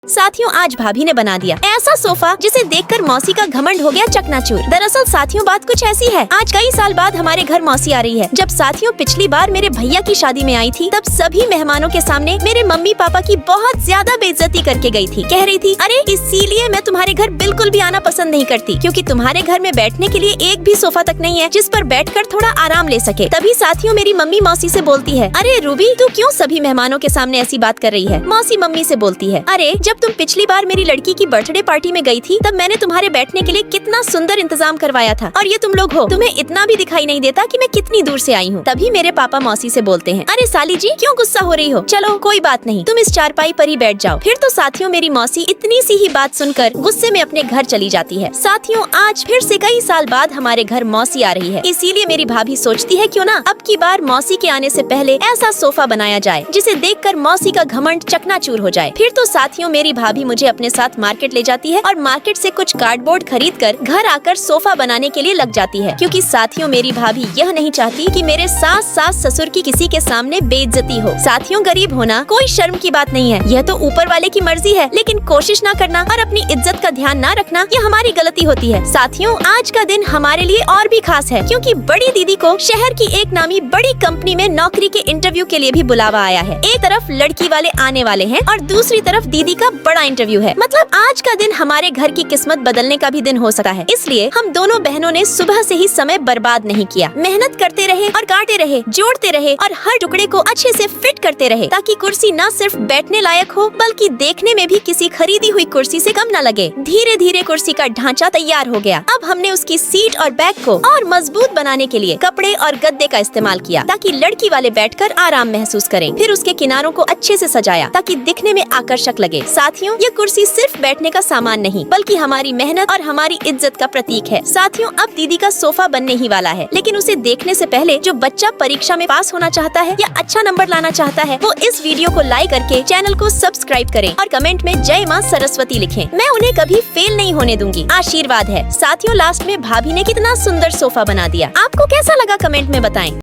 साथियों, आज भाभी ने बना दिया ऐसा सोफा जिसे देखकर मौसी का घमंड हो गया चकनाचूर। दरअसल साथियों, बात कुछ ऐसी है। आज कई साल बाद हमारे घर मौसी आ रही है। जब साथियों पिछली बार मेरे भैया की शादी में आई थी, तब सभी मेहमानों के सामने मेरे मम्मी पापा की बहुत ज्यादा बेइज्जती करके गई थी। कह रही थी, अरे इसीलिए मैं तुम्हारे घर बिल्कुल भी आना पसंद नहीं करती, क्योंकि तुम्हारे घर में बैठने के लिए एक भी सोफा तक नहीं है जिस पर बैठकर थोड़ा आराम ले सके। तभी साथियों मेरी मम्मी मौसी से बोलती है, अरे रूबी, तू क्यों सभी मेहमानों के सामने ऐसी बात कर रही है। मौसी मम्मी से बोलती है, अरे जब तुम पिछली बार मेरी लड़की की बर्थडे पार्टी में गई थी, तब मैंने तुम्हारे बैठने के लिए कितना सुंदर इंतजाम करवाया था, और ये तुम लोग हो, तुम्हें इतना भी दिखाई नहीं देता कि मैं कितनी दूर से आई हूँ। तभी मेरे पापा मौसी से बोलते हैं, अरे साली जी, क्यों गुस्सा हो रही हो, चलो कोई बात नहीं, तुम इस चारपाई पर ही बैठ जाओ। फिर तो साथियों मेरी मौसी इतनी सी ही बात सुनकर गुस्से में अपने घर चली जाती है। साथियों, आज फिर से कई साल बाद हमारे घर मौसी आ रही है, इसीलिए मेरी भाभी सोचती है, क्यों ना अब की बार मौसी के आने से पहले ऐसा सोफा बनाया जाए जिसे देखकर मौसी का घमंड चकनाचूर हो जाए। फिर तो साथियों मेरी भाभी मुझे अपने साथ मार्केट ले जाती है और मार्केट से कुछ कार्डबोर्ड खरीद कर घर आकर सोफा बनाने के लिए लग जाती है, क्योंकि साथियों मेरी भाभी यह नहीं चाहती कि मेरे सास ससुर की किसी के सामने बेइज्जती हो। साथियों, गरीब होना कोई शर्म की बात नहीं है, यह तो ऊपर वाले की मर्जी है, लेकिन कोशिश न करना और अपनी इज्जत का ध्यान न रखना, ये हमारी गलती होती है। साथियों, आज का दिन हमारे लिए और भी खास है, क्योंकि बड़ी दीदी को शहर की एक नामी बड़ी कंपनी में नौकरी के इंटरव्यू के लिए भी बुलावा आया है। एक तरफ लड़की वाले आने वाले हैं और दूसरी तरफ दीदी का बड़ा इंटरव्यू है। मतलब आज का दिन हमारे घर की किस्मत बदलने का भी दिन हो सकता है। इसलिए हम दोनों बहनों ने सुबह से ही समय बर्बाद नहीं किया, मेहनत करते रहे और काटे रहे, जोड़ते रहे और हर टुकड़े को अच्छे से फिट करते रहे, ताकि कुर्सी न सिर्फ बैठने लायक हो, बल्कि देखने में भी किसी खरीदी हुई कुर्सी से कम न लगे। धीरे धीरे कुर्सी का ढांचा तैयार हो गया। अब हमने उसकी सीट और बैक को और मजबूत बनाने के लिए कपड़े और गद्दे का इस्तेमाल किया, ताकि लड़की वाले बैठकर आराम महसूस करें। फिर उसके किनारों को अच्छे से सजाया ताकि दिखने में आकर्षक लगे। साथियों, ये कुर्सी सिर्फ बैठने का सामान नहीं, बल्कि हमारी मेहनत और हमारी इज्जत का प्रतीक है। साथियों, अब दीदी का सोफा बनने ही वाला है, लेकिन उसे देखने से पहले जो बच्चा परीक्षा में पास होना चाहता है या अच्छा नंबर लाना चाहता है, वो इस वीडियो को लाइक करके चैनल को सब्सक्राइब करें और कमेंट में जय माँ सरस्वती लिखें। मैं उन्हें कभी फेल नहीं होने दूंगी, आशीर्वाद है। साथियों, लास्ट में भाभी ने कितना सुंदर सोफा बना दिया। आपको कैसा लगा, कमेंट में बताएं।